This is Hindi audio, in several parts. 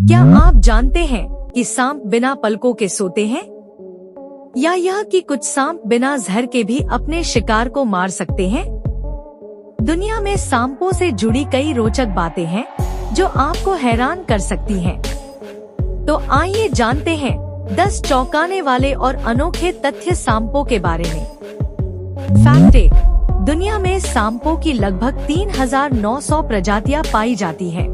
क्या आप जानते हैं कि सांप बिना पलकों के सोते हैं? या यह कि कुछ सांप बिना जहर के भी अपने शिकार को मार सकते हैं? दुनिया में सांपों से जुड़ी कई रोचक बातें हैं जो आपको हैरान कर सकती हैं। तो आइए जानते हैं 10 चौंकाने वाले और अनोखे तथ्य सांपों के बारे में। फैक्ट 1। दुनिया में सांपों की लगभग 3900 प्रजातियां पाई जाती हैं।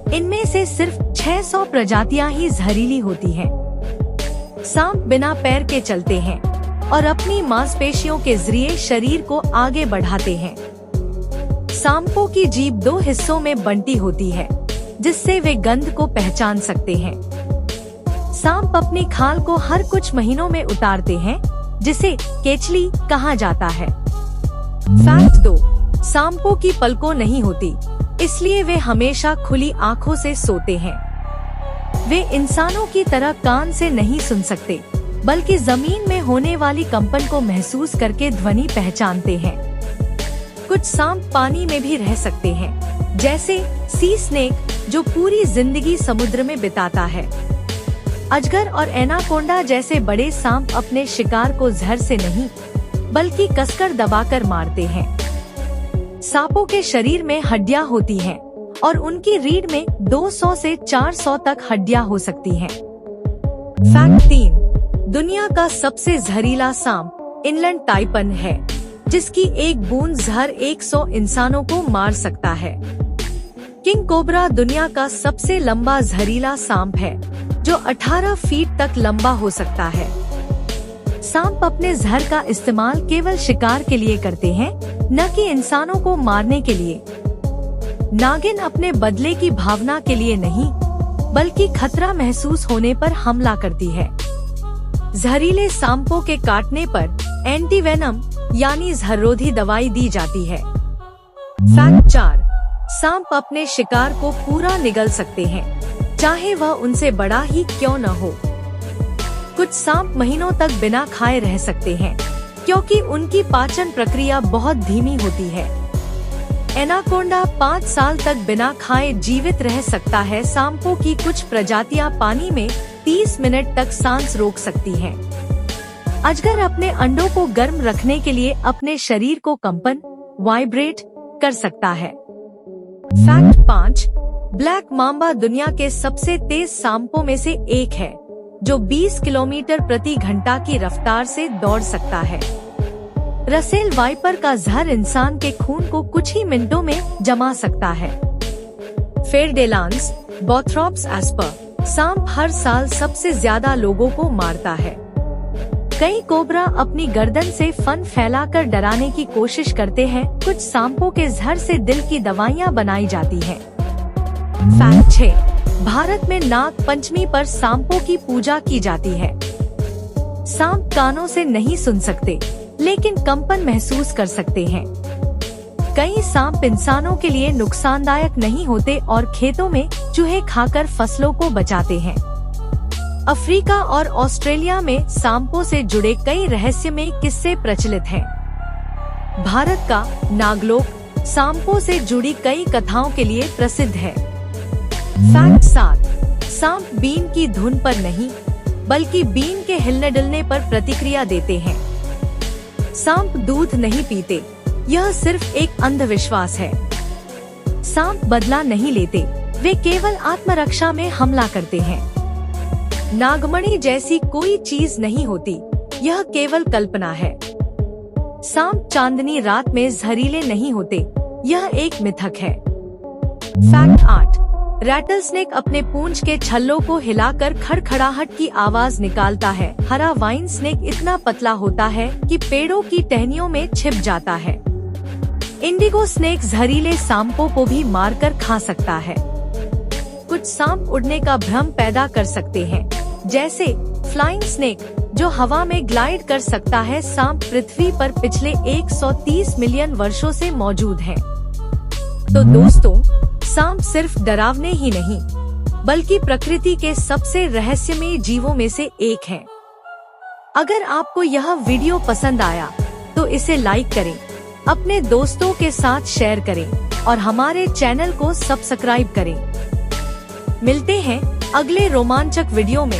इनमें से सिर्फ 600 प्रजातियां ही जहरीली होती हैं। सांप बिना पैर के चलते हैं और अपनी मांसपेशियों के जरिए शरीर को आगे बढ़ाते हैं। सांपों की जीभ 2 हिस्सों में बंटी होती है, जिससे वे गंध को पहचान सकते हैं। सांप अपनी खाल को हर कुछ महीनों में उतारते हैं, जिसे केचली कहा जाता है। फैक्ट 2। सांपों की पलकों नहीं होती, इसलिए वे हमेशा खुली आंखों से सोते हैं। वे इंसानों की तरह कान से नहीं सुन सकते, बल्कि जमीन में होने वाली कंपन को महसूस करके ध्वनि पहचानते हैं। कुछ सांप पानी में भी रह सकते हैं, जैसे सी स्नेक, जो पूरी जिंदगी समुद्र में बिताता है। अजगर और एनाकोंडा जैसे बड़े सांप अपने शिकार को जहर से नहीं, बल्कि कसकर दबाकर मारते हैं। सांपों के शरीर में हड्डियां होती हैं और उनकी रीढ़ में 200 से 400 तक हड्डियां हो सकती हैं। फैक्ट 3। दुनिया का सबसे जहरीला सांप इनलैंड टाइपन है, जिसकी एक बूंद जहर 100 इंसानों को मार सकता है। किंग कोबरा दुनिया का सबसे लंबा जहरीला सांप है, जो 18 फीट तक लंबा हो सकता है। सांप अपने जहर का इस्तेमाल केवल शिकार के लिए करते हैं, न कि इंसानों को मारने के लिए। नागिन अपने बदले की भावना के लिए नहीं, बल्कि खतरा महसूस होने पर हमला करती है। जहरीले सांपों के काटने पर एंटीवेनम यानी जहररोधी दवाई दी जाती है। फैक्ट 4। सांप अपने शिकार को पूरा निगल सकते हैं, चाहे वह उनसे बड़ा ही क्यों न हो। कुछ सांप महीनों तक बिना खाए रह सकते हैं, क्योंकि उनकी पाचन प्रक्रिया बहुत धीमी होती है। एनाकोंडा 5 साल तक बिना खाए जीवित रह सकता है। सांपों की कुछ प्रजातियां पानी में 30 मिनट तक सांस रोक सकती हैं। अजगर अपने अंडों को गर्म रखने के लिए अपने शरीर को कंपन वाइब्रेट कर सकता है। फैक्ट 5। ब्लैक मांबा दुनिया के सबसे तेज सांपों में से एक है, जो 20 किलोमीटर प्रति घंटा की रफ्तार से दौड़ सकता है। रसेल वाइपर का जहर इंसान के खून को कुछ ही मिनटों में जमा सकता है। फेरडेलांस बोथ्रोप्स एस्पर सांप हर साल सबसे ज्यादा लोगों को मारता है। कई कोबरा अपनी गर्दन से फन फैलाकर डराने की कोशिश करते हैं। कुछ सांपों के जहर से दिल की दवाइयां बनाई जाती हैं। फैक्ट 6। भारत में नाग पंचमी पर सांपों की पूजा की जाती है। सांप कानों से नहीं सुन सकते, लेकिन कंपन महसूस कर सकते हैं। कई सांप इंसानों के लिए नुकसानदायक नहीं होते और खेतों में चूहे खाकर फसलों को बचाते हैं। अफ्रीका और ऑस्ट्रेलिया में सांपों से जुड़े कई रहस्यमय किस्से प्रचलित हैं। भारत का नागलोक सांपों से जुड़ी कई कथाओं के लिए प्रसिद्ध है। फैक्ट 7। सांप बीन की धुन पर नहीं, बल्कि बीन के हिलने डुलने पर प्रतिक्रिया देते हैं। सांप दूध नहीं पीते, यह सिर्फ एक अंधविश्वास है। सांप बदला नहीं लेते, वे केवल आत्मरक्षा में हमला करते हैं। नागमणि जैसी कोई चीज नहीं होती, यह केवल कल्पना है। सांप चांदनी रात में जहरीले नहीं होते, यह एक मिथक है। फैक्ट 8। रैटलस्नेक अपने पूंछ के छल्लों को हिलाकर खड़खड़ाहट की आवाज निकालता है। हरा वाइन स्नेक इतना पतला होता है कि पेड़ों की टहनियों में छिप जाता है। इंडिगो स्नेक जहरीले सांपों को भी मारकर खा सकता है। कुछ सांप उड़ने का भ्रम पैदा कर सकते हैं, जैसे फ्लाइंग स्नेक, जो हवा में ग्लाइड कर सकता है। सांप पृथ्वी पर पिछले 130 मिलियन वर्षों से मौजूद हैं। तो दोस्तों, सांप सिर्फ डरावने ही नहीं, बल्कि प्रकृति के सबसे रहस्यमय जीवों में से एक हैं। अगर आपको यह वीडियो पसंद आया, तो इसे लाइक करें, अपने दोस्तों के साथ शेयर करें और हमारे चैनल को सब्सक्राइब करें। मिलते हैं अगले रोमांचक वीडियो में।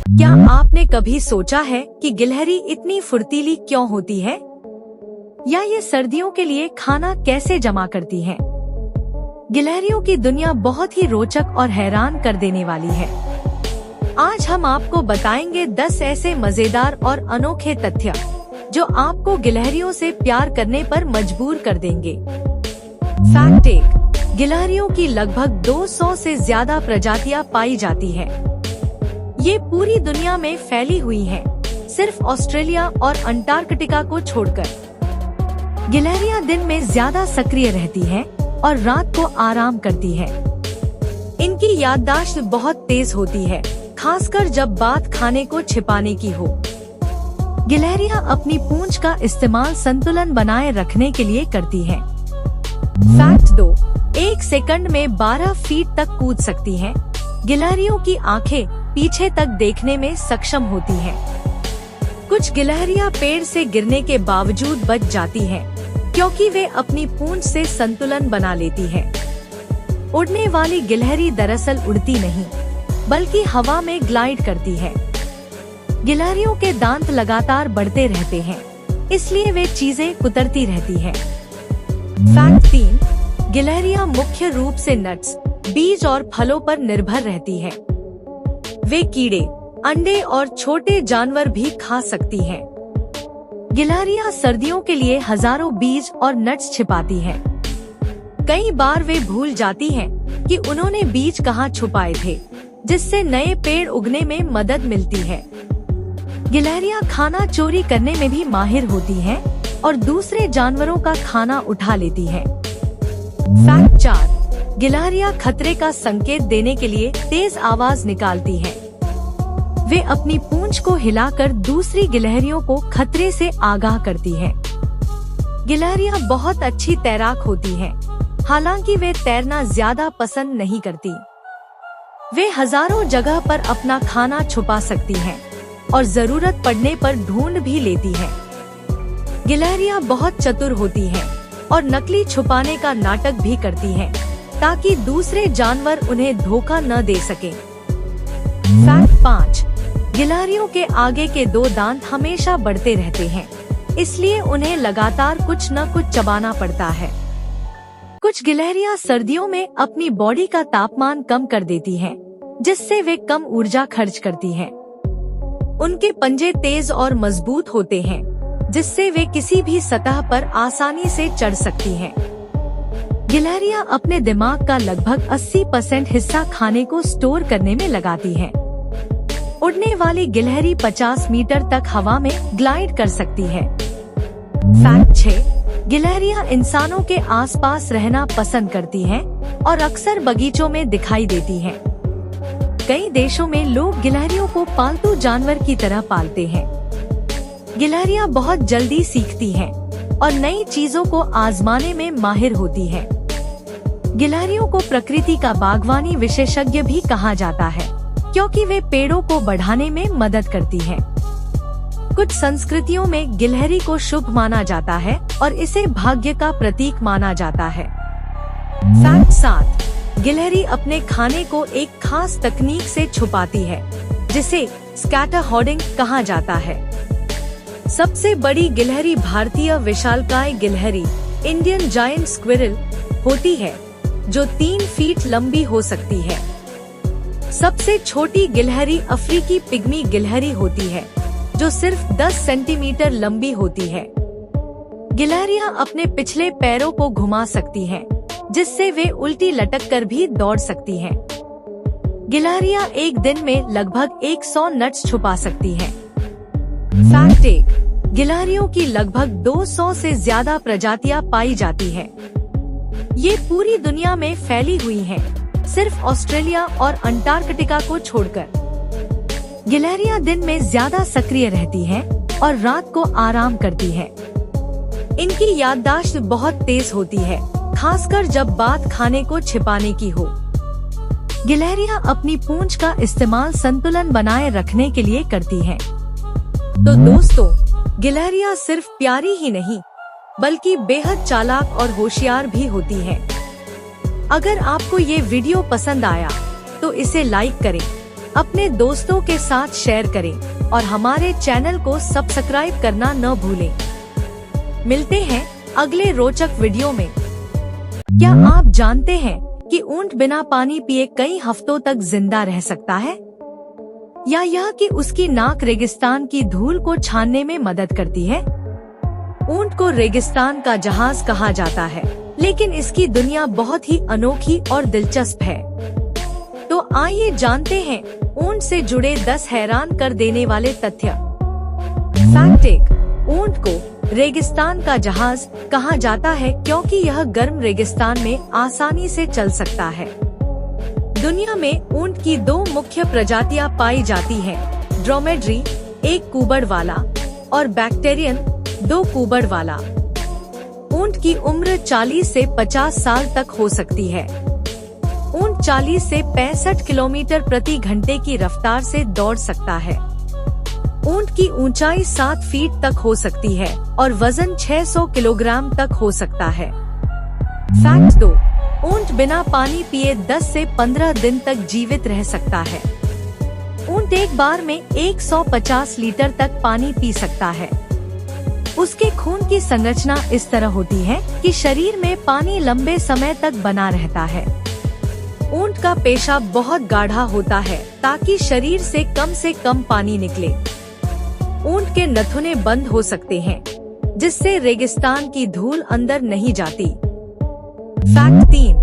क्या आपने कभी सोचा है कि गिलहरी इतनी फुर्तीली क्यों होती है, या ये सर्दियों के लिए खाना कैसे जमा करती हैं? गिलहरियों की दुनिया बहुत ही रोचक और हैरान कर देने वाली है। आज हम आपको बताएंगे 10 ऐसे मजेदार और अनोखे तथ्य जो आपको गिलहरियों से प्यार करने पर मजबूर कर देंगे। फैक्ट 1। गिलहरियों की लगभग 200 से ज्यादा प्रजातियां पाई जाती है। ये पूरी दुनिया में फैली हुई हैं, सिर्फ ऑस्ट्रेलिया और अंटार्कटिका को छोड़कर। गिलहरियां दिन में ज्यादा सक्रिय रहती हैं और रात को आराम करती हैं। इनकी याददाश्त बहुत तेज होती है, खासकर जब बात खाने को छिपाने की हो। गिलहरियां अपनी पूंछ का इस्तेमाल संतुलन बनाए रखने के लिए करती हैं। फैक्ट 2। 1 सेकंड में 12 फीट तक कूद सकती हैं। गिलहरियों की आंखें पीछे तक देखने में सक्षम होती हैं। कुछ गिलहरियां पेड़ से गिरने के बावजूद बच जाती हैं, क्योंकि वे अपनी पूंछ से संतुलन बना लेती हैं। उड़ने वाली गिलहरी दरअसल उड़ती नहीं, बल्कि हवा में ग्लाइड करती है। गिलहरियों के दांत लगातार बढ़ते रहते हैं, इसलिए वे चीजें कुतरती रहती हैं। फैक्ट 3। गिलहरियां मुख्य रूप से नट्स, बीज और फलों पर निर्भर रहती हैं। वे कीड़े, अंडे और छोटे जानवर भी खा सकती हैं। गिलहरियां सर्दियों के लिए हजारों बीज और नट्स छिपाती हैं। कई बार वे भूल जाती हैं कि उन्होंने बीज कहाँ छुपाए थे, जिससे नए पेड़ उगने में मदद मिलती है। गिलहरियां खाना चोरी करने में भी माहिर होती हैं और दूसरे जानवरों का खाना उठा लेती हैं। फैक्ट 4। गिलहरियां खतरे का संकेत देने के लिए तेज आवाज निकालती हैं। वे अपनी पूंछ को हिलाकर दूसरी गिलहरियों को खतरे से आगाह करती हैं। गिलहरियां बहुत अच्छी तैराक होती हैं, हालांकि वे तैरना ज्यादा पसंद नहीं करती। वे हजारों जगह पर अपना खाना छुपा सकती हैं और जरूरत पड़ने पर ढूंढ भी लेती हैं। गिलहरियां बहुत चतुर होती हैं और नकली छुपाने का नाटक भी करती हैं, ताकि दूसरे जानवर उन्हें धोखा न दे सके। फैक्ट 5। गिलहरियों के आगे के 2 दांत हमेशा बढ़ते रहते हैं, इसलिए उन्हें लगातार कुछ न कुछ चबाना पड़ता है। कुछ गिलहरियां सर्दियों में अपनी बॉडी का तापमान कम कर देती हैं, जिससे वे कम ऊर्जा खर्च करती हैं। उनके पंजे तेज और मजबूत होते हैं, जिससे वे किसी भी सतह पर आसानी से चढ़ सकती हैं। गिलहरियां अपने दिमाग का लगभग 80% हिस्सा खाने को स्टोर करने में लगाती हैं। उड़ने वाली गिलहरी 50 मीटर तक हवा में ग्लाइड कर सकती है। फैक्ट 6। गिलहरियां इंसानों के आसपास रहना पसंद करती हैं और अक्सर बगीचों में दिखाई देती हैं। कई देशों में लोग गिलहरियों को पालतू जानवर की तरह पालते हैं। गिलहरियां बहुत जल्दी सीखती हैं और नई चीजों को आजमाने में माहिर होती हैं। गिलहरियों को प्रकृति का बागवानी विशेषज्ञ भी कहा जाता है, क्योंकि वे पेड़ों को बढ़ाने में मदद करती हैं। कुछ संस्कृतियों में गिलहरी को शुभ माना जाता है और इसे भाग्य का प्रतीक माना जाता है। फैक्ट 7। गिलहरी अपने खाने को एक खास तकनीक से छुपाती है, जिसे स्कैटर होर्डिंग कहा जाता है। सबसे बड़ी गिलहरी भारतीय विशालकाय गिलहरी इंडियन जायंट स्क्विरल होती है, जो 3 फीट लंबी हो सकती है। सबसे छोटी गिलहरी अफ्रीकी पिग्मी गिलहरी होती है, जो सिर्फ 10 सेंटीमीटर लंबी होती है। गिलहरियां अपने पिछले पैरों को घुमा सकती हैं, जिससे वे उल्टी लटककर भी दौड़ सकती हैं। गिलहरियां एक दिन में लगभग 100 नट्स छुपा सकती हैं। फैक्ट 1। गिलहरियों की लगभग 200 से ज्यादा प्रजातियां पाई जाती हैं। ये पूरी दुनिया में फैली हुई हैं, सिर्फ ऑस्ट्रेलिया और अंटार्कटिका को छोड़कर। गिलहरियां दिन में ज्यादा सक्रिय रहती हैं और रात को आराम करती हैं। इनकी याददाश्त बहुत तेज होती है, खासकर जब बात खाने को छिपाने की हो। गिलहरियां अपनी पूंछ का इस्तेमाल संतुलन बनाए रखने के लिए करती हैं। तो दोस्तों, गिलहरियां सिर्फ प्यारी ही नहीं, बल्कि बेहद चालाक और होशियार भी होती हैं। अगर आपको ये वीडियो पसंद आया तो इसे लाइक करें, अपने दोस्तों के साथ शेयर करें और हमारे चैनल को सब्सक्राइब करना न भूलें। मिलते हैं अगले रोचक वीडियो में। क्या आप जानते हैं कि ऊंट बिना पानी पिए कई हफ्तों तक जिंदा रह सकता है? या यह कि उसकी नाक रेगिस्तान की धूल को छानने में मदद करती है? ऊंट को रेगिस्तान का जहाज कहा जाता है, लेकिन इसकी दुनिया बहुत ही अनोखी और दिलचस्प है। तो आइए जानते हैं ऊंट से जुड़े 10 हैरान कर देने वाले तथ्य। फैक्ट 1, ऊंट को रेगिस्तान का जहाज कहा जाता है क्योंकि यह गर्म रेगिस्तान में आसानी से चल सकता है। दुनिया में ऊंट की 2 मुख्य प्रजातियां पाई जाती हैं, ड्रोमेड्री 1 कुबड़ वाला और बैक्टेरियन 2 कुबड़ वाला। ऊंट की उम्र 40 से 50 साल तक हो सकती है। ऊंट 40 से 65 किलोमीटर प्रति घंटे की रफ्तार से दौड़ सकता है। ऊंट की ऊंचाई 7 फीट तक हो सकती है और वजन 600 किलोग्राम तक हो सकता है। फैक्ट 2, ऊंट बिना पानी पिए 10 से 15 दिन तक जीवित रह सकता है। ऊंट एक बार में 150 लीटर तक पानी पी सकता है। उसके खून की संरचना इस तरह होती है कि शरीर में पानी लंबे समय तक बना रहता है। ऊंट का पेशाब बहुत गाढ़ा होता है ताकि शरीर से कम पानी निकले। ऊंट के नथुने बंद हो सकते हैं, जिससे रेगिस्तान की धूल अंदर नहीं जाती। फैक्ट 3,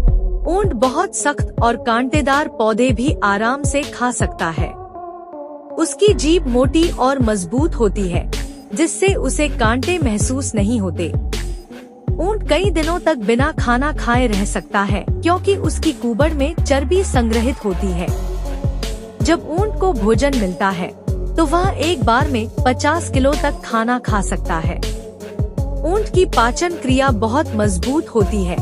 ऊंट बहुत सख्त और कांटेदार पौधे भी आराम से खा सकता है। उसकी जीभ मोटी और मजबूत होती है, जिससे उसे कांटे महसूस नहीं होते। ऊंट कई दिनों तक बिना खाना खाए रह सकता है क्योंकि उसकी कुबड़ में चर्बी संग्रहित होती है। जब ऊंट को भोजन मिलता है तो वह एक बार में 50 किलो तक खाना खा सकता है। ऊंट की पाचन क्रिया बहुत मजबूत होती है,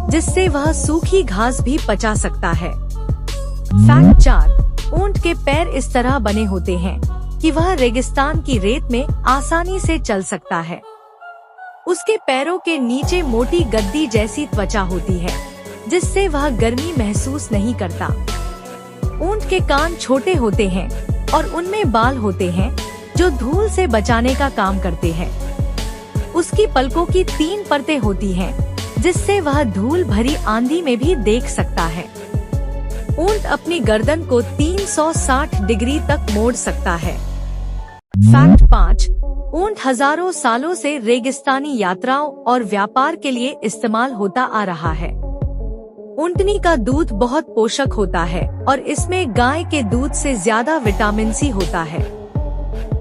जिससे वह सूखी घास भी पचा सकता है। फैक्ट 4, ऊंट के पैर इस तरह बने होते हैं कि वह रेगिस्तान की रेत में आसानी से चल सकता है। उसके पैरों के नीचे मोटी गद्दी जैसी त्वचा होती है, जिससे वह गर्मी महसूस नहीं करता। ऊंट के कान छोटे होते हैं और उनमें बाल होते हैं जो धूल से बचाने का काम करते हैं। उसकी पलकों की 3 परतें होती हैं, जिससे वह धूल भरी आंधी में भी देख सकता है। ऊंट अपनी गर्दन को 360 डिग्री तक मोड़ सकता है। फैक्ट 5, ऊंट हजारों सालों से रेगिस्तानी यात्राओं और व्यापार के लिए इस्तेमाल होता आ रहा है। ऊंटनी का दूध बहुत पोषक होता है और इसमें गाय के दूध से ज्यादा विटामिन सी होता है।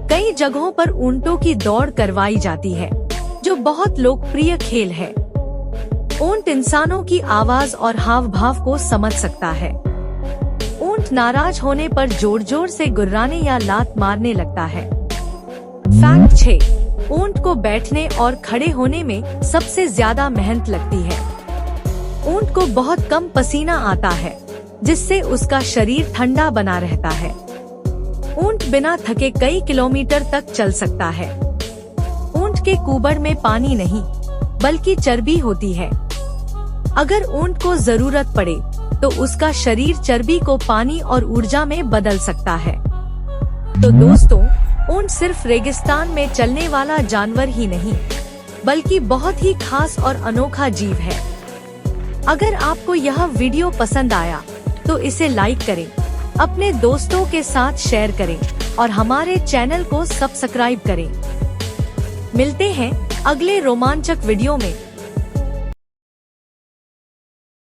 कई जगहों पर ऊंटों की दौड़ करवाई जाती है, जो बहुत लोकप्रिय खेल है। ऊंट इंसानों की आवाज और हाव भाव को समझ सकता है। ऊंट नाराज होने पर जोर जोर से गुर्राने या लात मारने लगता है। फैक्ट 6, ऊंट को बैठने और खड़े होने में सबसे ज्यादा मेहनत लगती है। ऊंट को बहुत कम पसीना आता है, जिससे उसका शरीर ठंडा बना रहता है। ऊंट बिना थके कई किलोमीटर तक चल सकता है। ऊंट के कुबड़ में पानी नहीं, बल्कि चर्बी होती है। अगर ऊंट को जरूरत पड़े तो उसका शरीर चर्बी को पानी और ऊर्जा में बदल सकता है। तो दोस्तों, ऊंट सिर्फ रेगिस्तान में चलने वाला जानवर ही नहीं, बल्कि बहुत ही खास और अनोखा जीव है। अगर आपको यह वीडियो पसंद आया तो इसे लाइक करें, अपने दोस्तों के साथ शेयर करें और हमारे चैनल को सब्सक्राइब करें। मिलते हैं अगले रोमांचक वीडियो में।